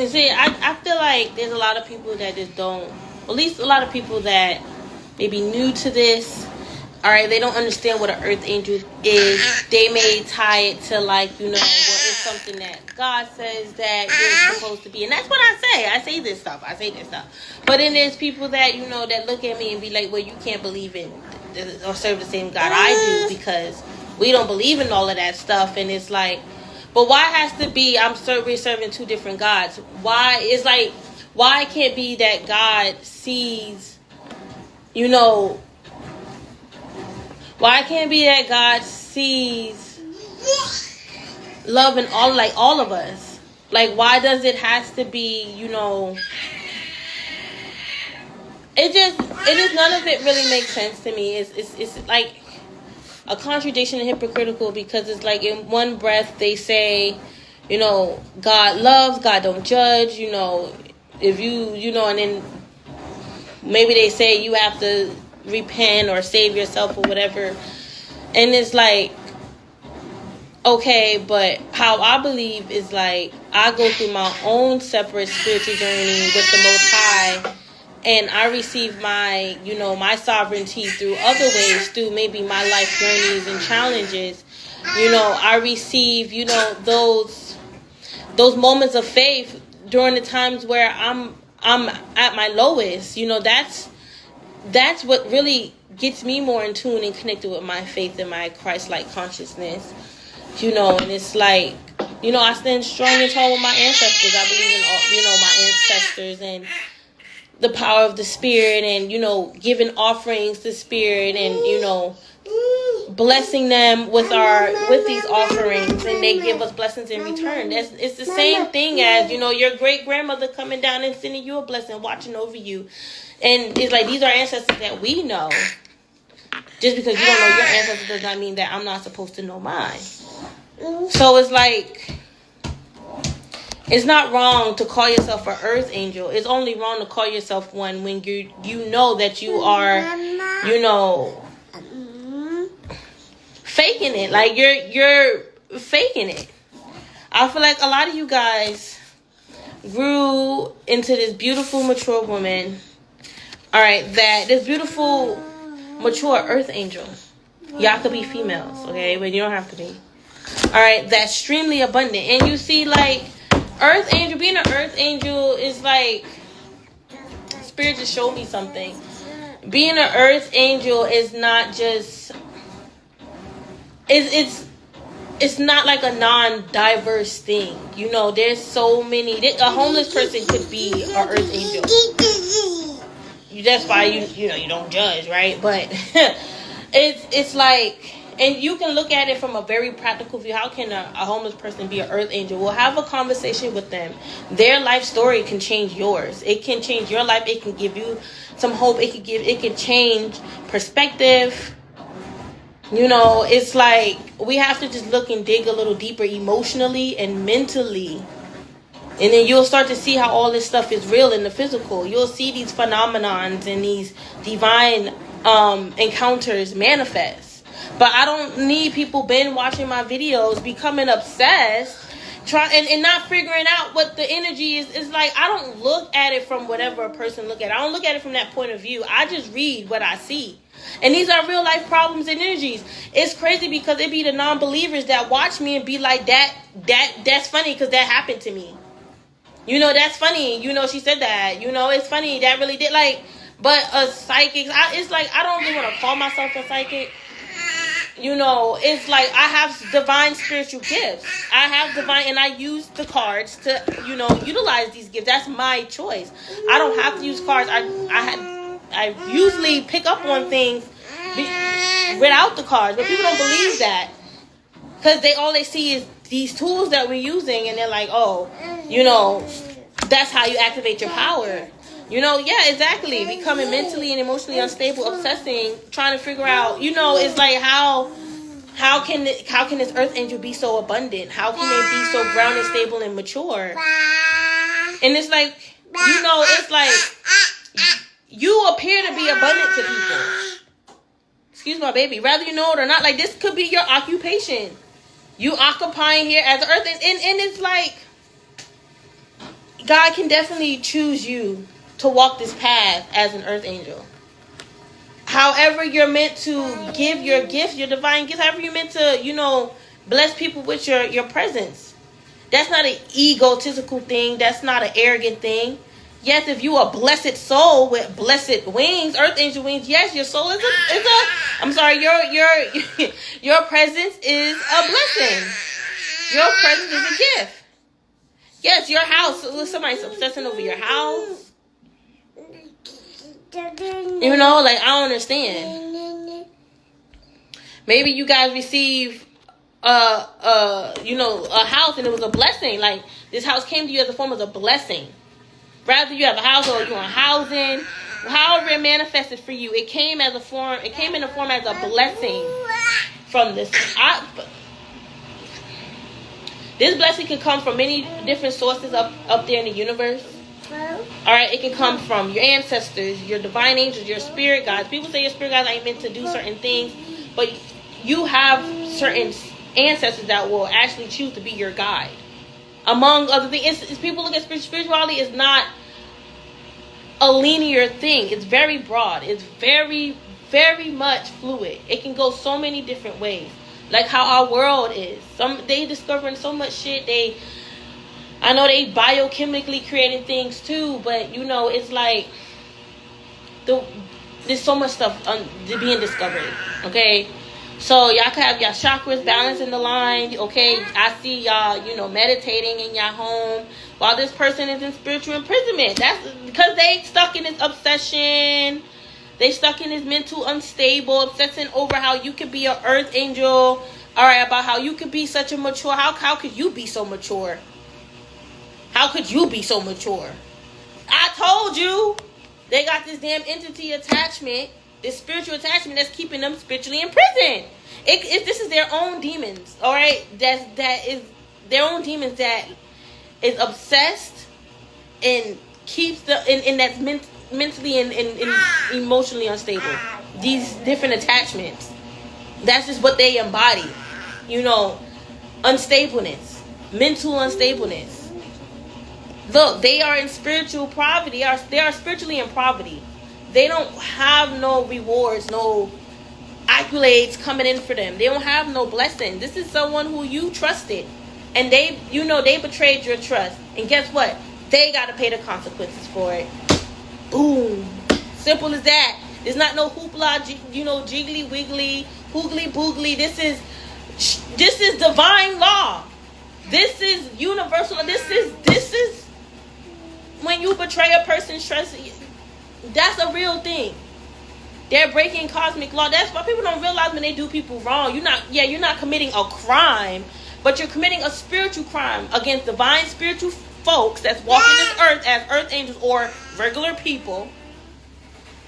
You see, I feel like there's a lot of people that just don't, at least a lot of people that may be new to this. All right, they don't understand what an earth angel is. They may tie it to, like, well, it's something that God says that you're supposed to be. And that's what I say. I say this stuff. But then there's people that, that look at me and be like, well, you can't believe in or serve the same God I do because we don't believe in all of that stuff. And it's like, but why has to be we're serving two different gods? Why it can't be that God sees, why can't it be that God sees love in all of us? Like, why does it has to be, it just none of it really makes sense to me. It's like a contradiction and hypocritical, because it's like in one breath they say, God loves, God don't judge, if you, and then maybe they say you have to repent or save yourself or whatever. And it's like, okay, but how I believe is like, I go through my own separate spiritual journey with the Most High, and I receive my, my sovereignty through other ways, through maybe my life journeys and challenges. I receive, those moments of faith during the times where I'm at my lowest. That's what really gets me more in tune and connected with my faith and my Christ-like consciousness. And it's like, I stand strong and tall with my ancestors. I believe in all, my ancestors and the power of the Spirit, and, giving offerings to Spirit, and, blessing them with these offerings, and they give us blessings in return. It's the same thing as, your great grandmother coming down and sending you a blessing, watching over you. And it's like, these are ancestors that we know. Just because you don't know your ancestors does not mean that I'm not supposed to know mine. So it's like, it's not wrong to call yourself an earth angel. It's only wrong to call yourself one when you know that you are, faking it. Like, you're faking it. I feel like a lot of you guys grew into this beautiful, mature woman. All right, this beautiful, mature earth angel. Y'all could be females, okay? But you don't have to be. All right, that's extremely abundant. And you see, like, earth angel, being an earth angel is like, Spirit just showed me something. Being an earth angel is not just, it's not like a non-diverse thing. There's so many. A homeless person could be an earth angel. That's why you don't judge, right? But it's like, and you can look at it from a very practical view. How can a homeless person be an earth angel? Well, have a conversation with them. Their life story can change yours. It can change your life. It can give you some hope. It can change perspective. It's like, we have to just look and dig a little deeper emotionally and mentally. And then you'll start to see how all this stuff is real in the physical. You'll see these phenomenons and these divine encounters manifest. But I don't need people been watching my videos, becoming obsessed, and not figuring out what the energy is. It's like, I don't look at it from whatever a person look at. I don't look at it from that point of view. I just read what I see. And these are real life problems and energies. It's crazy because it be the non-believers that watch me and be like, that's funny because that happened to me. That's funny. She said that. It's funny. That really did. Like, but a psychic, it's like, I don't really want to call myself a psychic. It's like, I have divine spiritual gifts. I have divine, and I use the cards to, utilize these gifts. That's my choice. I don't have to use cards. I usually pick up on things without the cards, but people don't believe that because all they see is these tools that we're using, and they're like, oh, that's how you activate your power. Yeah, exactly. Becoming mentally and emotionally unstable, obsessing, trying to figure out, it's like, how can this earth angel be so abundant? How can they be so grounded, stable, and mature? And it's like, it's like, you appear to be abundant to people. Excuse my baby. Whether you know it or not, like, this could be your occupation. You occupying here as earth, and it's like, God can definitely choose you to walk this path as an earth angel. However you're meant to give your gifts, your divine gifts, however you're meant to, bless people with your presence. That's not an egotistical thing. That's not an arrogant thing. Yes, if you a blessed soul with blessed wings, earth angel wings, yes, your soul is your presence is a blessing. Your presence is a gift. Yes, your house. Somebody's obsessing over your house. I don't understand. Maybe you guys receive a house and it was a blessing. Like, this house came to you as a form of a blessing. Rather you have a house or you want housing, however it manifested for you, it came in the form as a blessing from this. This blessing can come from many different sources up there in the universe. Alright, it can come from your ancestors, your divine angels, your spirit guides. People say your spirit guides ain't meant to do certain things, but you have certain ancestors that will actually choose to be your guide. Among other things, people look at spirituality is not a linear thing. It's very broad. It's very, very much fluid. It can go so many different ways. Like how our world is. They discovering so much shit. I know they biochemically creating things too, but it's like there's so much stuff being discovered. Okay. So y'all can have y'all chakras balanced in the line, okay? I see y'all, meditating in your home while this person is in spiritual imprisonment. That's because they stuck in this obsession. They stuck in this mental unstable, obsessing over how you could be an earth angel. All right, about how you could be such a mature. How could you be so mature? How could you be so mature? I told you they got this damn entity attachment. This spiritual attachment that's keeping them spiritually in prison. This is their own demons, all right? That is their own demons that is obsessed and keeps that's mentally and emotionally unstable. These different attachments. That's just what they embody. Unstableness, mental unstableness. Look, they are in spiritual poverty. They are spiritually in poverty. They don't have no rewards, no accolades coming in for them. They don't have no blessing. This is someone who you trusted. And they betrayed your trust. And guess what? They got to pay the consequences for it. Boom. Simple as that. There's not no hoopla, jiggly wiggly, hoogly boogly. This is divine law. This is universal. This is when you betray a person's trust. That's a real thing. They're breaking cosmic law. That's why people don't realize when they do people wrong. You're not committing a crime, but you're committing a spiritual crime against divine spiritual folks that's walking this earth as earth angels or regular people.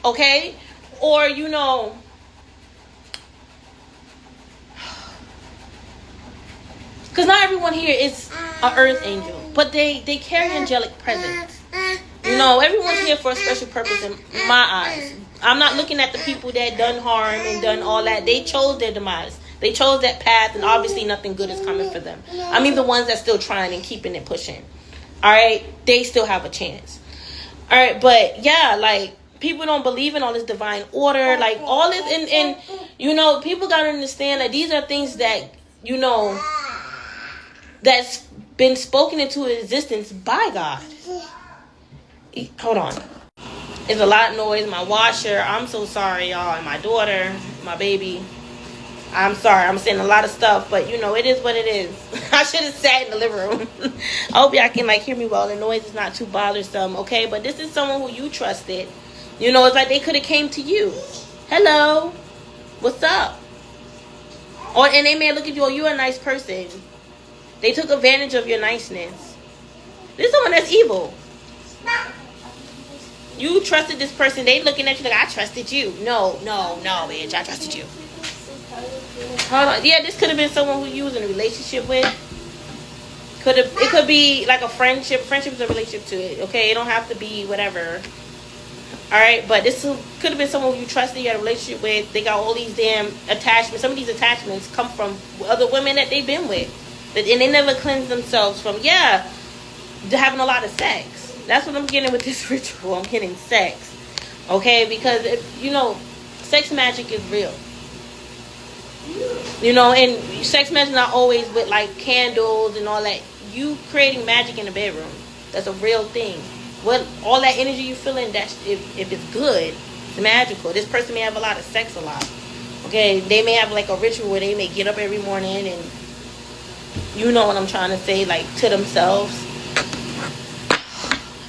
Okay? Or, because not everyone here is an earth angel, but they carry angelic presence. Everyone's here for a special purpose in my eyes. I'm not looking at the people that done harm and done all that. They chose their demise. They chose that path, and obviously nothing good is coming for them. I mean, the ones that still trying and keeping it pushing. All right? They still have a chance. All right? But, yeah, like, people don't believe in all this divine order. Like, all this, and people got to understand that these are things that, that's been spoken into existence by God. Hold on. There's a lot of noise. My washer. I'm so sorry, y'all. And my daughter, my baby. I'm sorry. I'm saying a lot of stuff, but it is what it is. I should have sat in the living room. I hope y'all can hear me well. The noise is not too bothersome, okay? But this is someone who you trusted. It's like they could have came to you. Hello. What's up? And they may look at you, you're a nice person. They took advantage of your niceness. This is someone that's evil. You trusted this person. They looking at you like, I trusted you. No, bitch. I trusted you. Hold on. Yeah, this could have been someone who you was in a relationship with. It could be like a friendship. Friendship is a relationship to it. Okay, it don't have to be whatever. All right, but this could have been someone you trusted, you had a relationship with. They got all these damn attachments. Some of these attachments come from other women that they've been with, and they never cleanse themselves from. Yeah, having a lot of sex. That's what I'm getting with this ritual. I'm getting sex. Okay? Because, sex magic is real. And sex magic not always with like candles and all that. You creating magic in the bedroom. That's a real thing. What all that energy you feeling, that's if it's good, it's magical. This person may have a lot of sex a lot. Okay, they may have like a ritual where they may get up every morning and you know what I'm trying to say, like to themselves.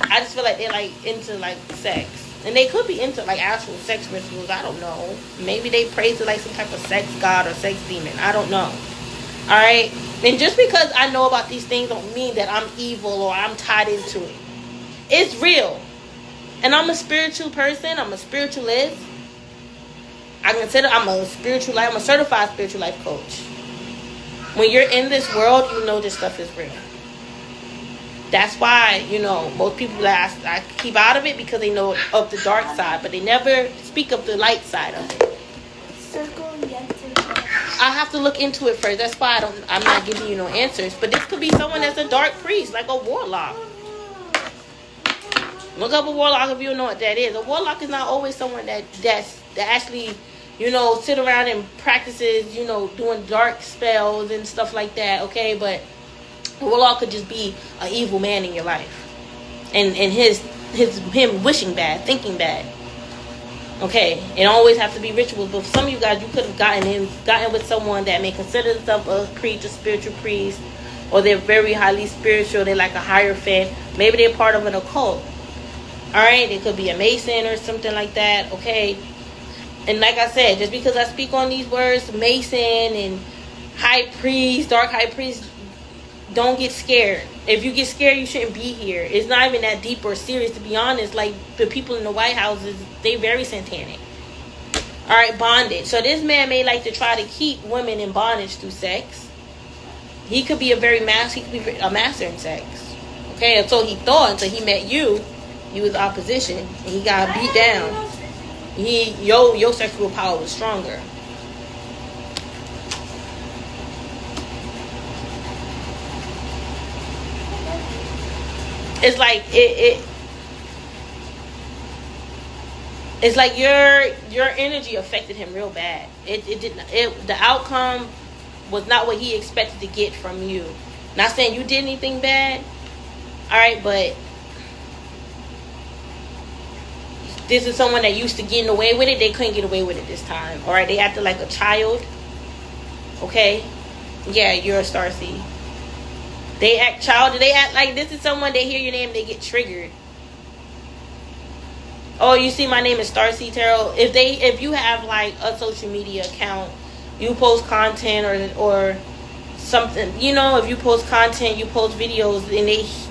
I just feel like they're like into like sex. And they could be into like actual sex rituals. I don't know. Maybe they pray to like some type of sex god or sex demon. I don't know. Alright? And just because I know about these things don't mean that I'm evil or I'm tied into it. It's real. And I'm a spiritual person. I'm a spiritualist. I'm a certified spiritual life coach. When you're in this world, you know this stuff is real. That's why, most people that I keep out of it because they know of the dark side, but they never speak of the light side of it. I have to look into it first. That's why I'm not giving you no answers. But this could be someone that's a dark priest, like a warlock. Look up a warlock if you don't know what that is. A warlock is not always someone that actually, sit around and practices, doing dark spells and stuff like that. Okay, but a warlock could just be an evil man in your life, and him wishing bad, thinking bad. Okay, it always have to be rituals. But for some of you guys, you could have gotten with someone that may consider themselves a priest, a spiritual priest, or they're very highly spiritual. They're like a hierophant. Maybe they're part of an occult. All right, it could be a mason or something like that. Okay, and like I said, just because I speak on these words, mason and high priest, dark high priest, don't get scared. If you get scared, you shouldn't be here. It's not even that deep or serious, to be honest. Like the people in the White Houses, they very satanic. All right, bondage. So this man may like to try to keep women in bondage through sex. He could be a master in sex. Okay, and so he thought until he met you. You was opposition, and he got beat down. Your sexual power was stronger. It's like it's like your energy affected him real bad. The outcome was not what he expected to get from you. Not saying you did anything bad. All right, but this is someone that used to getting away with it. They couldn't get away with it this time. All right, they acted like a child. Okay, yeah, you're a star seed. They act childish. They act like this is someone. They hear your name, they get triggered. Oh, you see, my name is Starseed Tarot. If you have like a social media account, you post content or something. If you post content, you post videos, and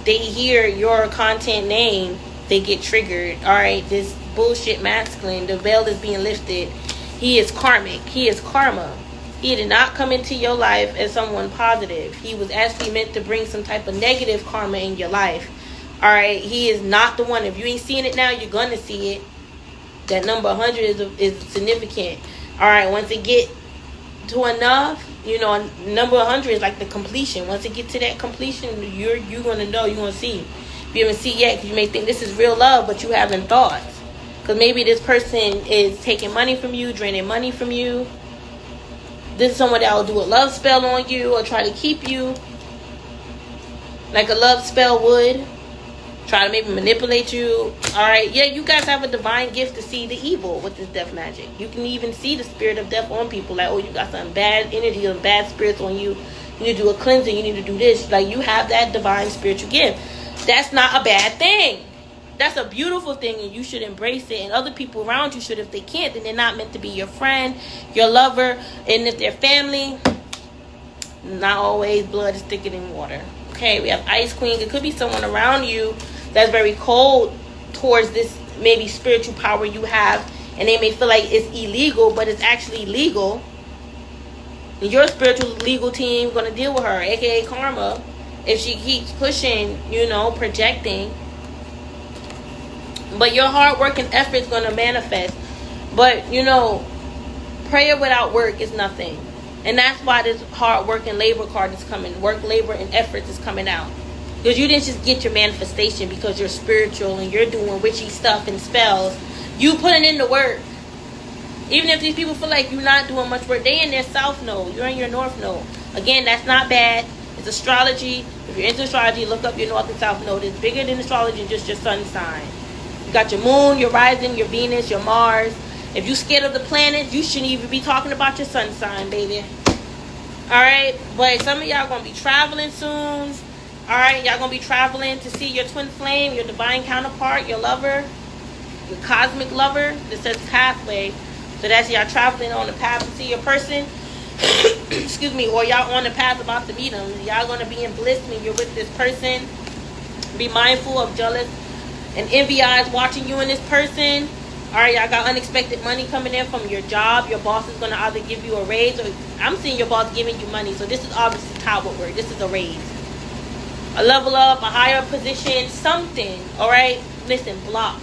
they hear your content name, they get triggered. All right, this bullshit masculine. The veil is being lifted. He is karmic. He is karma. He did not come into your life as someone positive. He was actually meant to bring some type of negative karma in your life. All right, he is not the one. If you ain't seeing it now, you're gonna see it. That number 100 is significant. All right, once it get to enough, number 100 is like the completion. Once it get to that completion, you're gonna know. You're gonna see. If you haven't seen yet, because you may think this is real love, but you haven't thought. Because maybe this person is taking money from you, draining money from you. This is someone that will do a love spell on you or try to keep you like a love spell would. Try to maybe manipulate you. Alright, yeah, you guys have a divine gift to see the evil with this death magic. You can even see the spirit of death on people. Like, oh, you got some bad energy or bad spirits on you. You need to do a cleansing. You need to do this. Like, you have that divine spiritual gift. That's not a bad thing. That's a beautiful thing, and you should embrace it. And other people around you should. If they can't, then they're not meant to be your friend, your lover. And if they're family, not always blood is thicker than water. Okay, we have Ice Queen. It could be someone around you that's very cold towards this maybe spiritual power you have, and they may feel like it's illegal, but it's actually legal. And your spiritual legal team going to deal with her, aka karma, if she keeps pushing, projecting. But your hard work and effort is going to manifest. But, prayer without work is nothing. And that's why this hard work and labor card is coming. Work, labor, and effort is coming out. Because you didn't just get your manifestation because you're spiritual and you're doing witchy stuff and spells. You putting in the work. Even if these people feel like you're not doing much work, they in their south node, you're in your north node. Again, that's not bad. It's astrology. If you're into astrology, look up your north and south node. It's bigger than astrology and just your sun sign. You got your moon, your rising, your Venus, your Mars. If you're scared of the planets, you shouldn't even be talking about your sun sign, baby. Alright? But some of y'all going to be traveling soon. Alright? Y'all going to be traveling to see your twin flame, your divine counterpart, your lover, your cosmic lover. This says pathway. So that's y'all traveling on the path to see your person. Excuse me. Or y'all on the path about to meet them. Y'all going to be in bliss when you're with this person. Be mindful of jealous and envy eyes watching you and this person. Alright, y'all got unexpected money coming in from your job. Your boss is going to either give you a raise or I'm seeing your boss giving you money. So this is obviously tower work. This is a raise. A level up, a higher position, something. Alright? Listen, blocked.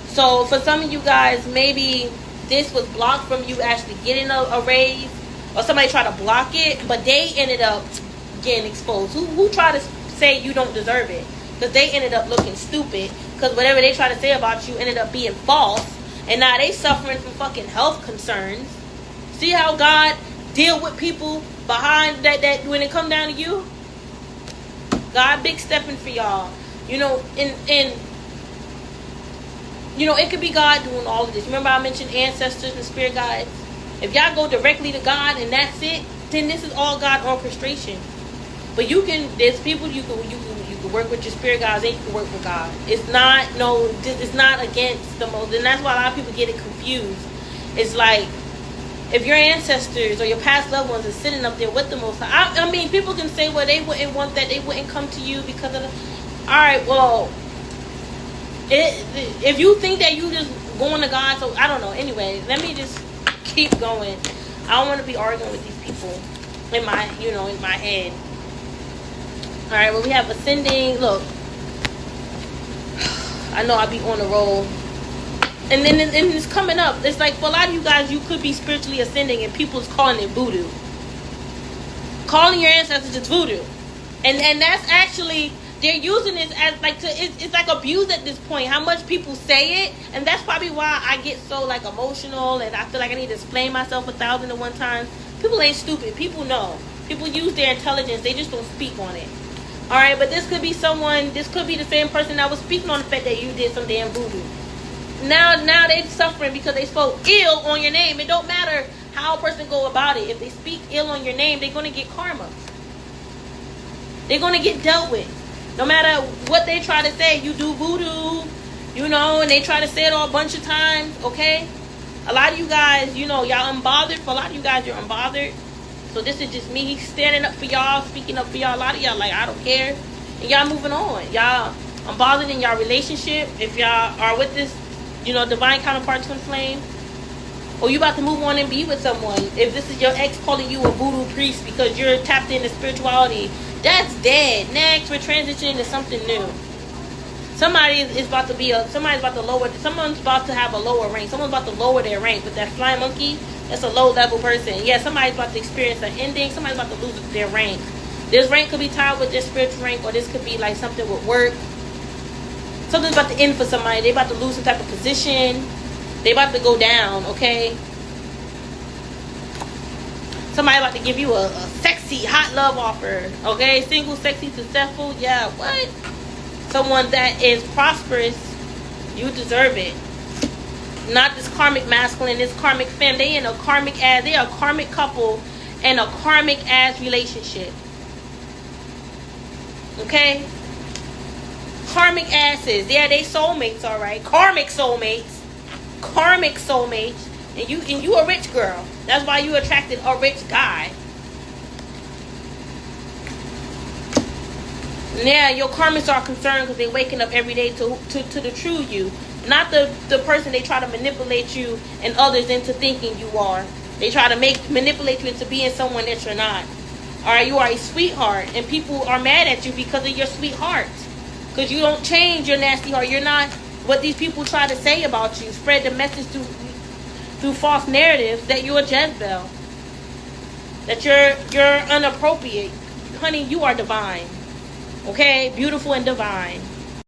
So for some of you guys, maybe this was blocked from you actually getting a raise. Or somebody tried to block it, but they ended up getting exposed. Who tried to say you don't deserve it? Because they ended up looking stupid. Because whatever they try to say about you ended up being false. And now they suffering from fucking health concerns. See how God deal with people behind that when it come down to you? God big stepping for y'all. You know, and you know, it could be God doing all of this. Remember I mentioned ancestors and spirit guides? If y'all go directly to God and that's it, then this is all God orchestration. But there's people you can work with your spirit guides and you can work with God. It's not against the most, and that's why a lot of people get it confused. It's like if your ancestors or your past loved ones are sitting up there with the Most High. I mean, people can say, well, they wouldn't want that, they wouldn't come to you because of the. All right, well, if you think that you just going to God, so I don't know. Anyway, let me just keep going. I don't want to be arguing with these people in my head. All right, well, we have ascending. Look, I know I'll be on the roll. And then it's coming up. It's like for a lot of you guys, you could be spiritually ascending and people's calling it voodoo. Calling your ancestors is voodoo. And that's actually, they're using this as like it's like abuse at this point. How much people say it. And that's probably why I get so like emotional and I feel like I need to explain myself 1,001 times. People ain't stupid. People know. People use their intelligence. They just don't speak on it. Alright, but this could be the same person that was speaking on the fact that you did some damn voodoo. Now they're suffering because they spoke ill on your name. It don't matter how a person go about it. If they speak ill on your name, they're going to get karma. They're going to get dealt with. No matter what they try to say, you do voodoo, and they try to say it all a bunch of times, okay? A lot of you guys, y'all unbothered. For a lot of you guys, you're unbothered. So this is just me standing up for y'all, speaking up for y'all. A lot of y'all like, I don't care. And y'all moving on. Y'all unbothered in y'all relationship. If y'all are with this, divine counterpart twin flame. Or you about to move on and be with someone. If this is your ex calling you a voodoo priest because you're tapped into spirituality, that's dead. Next, we're transitioning to something new. Someone's about to have a lower rank. Someone's about to lower their rank with that flying monkey. That's a low level person. Yeah, somebody's about to experience an ending. Somebody's about to lose their rank. This rank could be tied with their spiritual rank, or this could be like something with work. Something's about to end for somebody. They about to lose some type of position. They about to go down, okay? Somebody about to give you a sexy, hot love offer, okay? Single, sexy, successful. Yeah, what? Someone that is prosperous. You deserve it. Not this karmic masculine, this karmic femme. They are a karmic couple in a karmic ass relationship. Okay? Karmic asses. Yeah, they soulmates, alright. Karmic soulmates. And you a rich girl. That's why you attracted a rich guy. Yeah, your karmics are concerned because they're waking up every day to the true you. Not the person they try to manipulate you and others into thinking you are. They try to manipulate you into being someone that you're not. Alright, you are a sweetheart. And people are mad at you because of your sweetheart. Because you don't change your nasty heart. You're not what these people try to say about you. Spread the message through false narratives that you're a Jezebel. That you're inappropriate. Honey, you are divine. Okay? Beautiful and divine.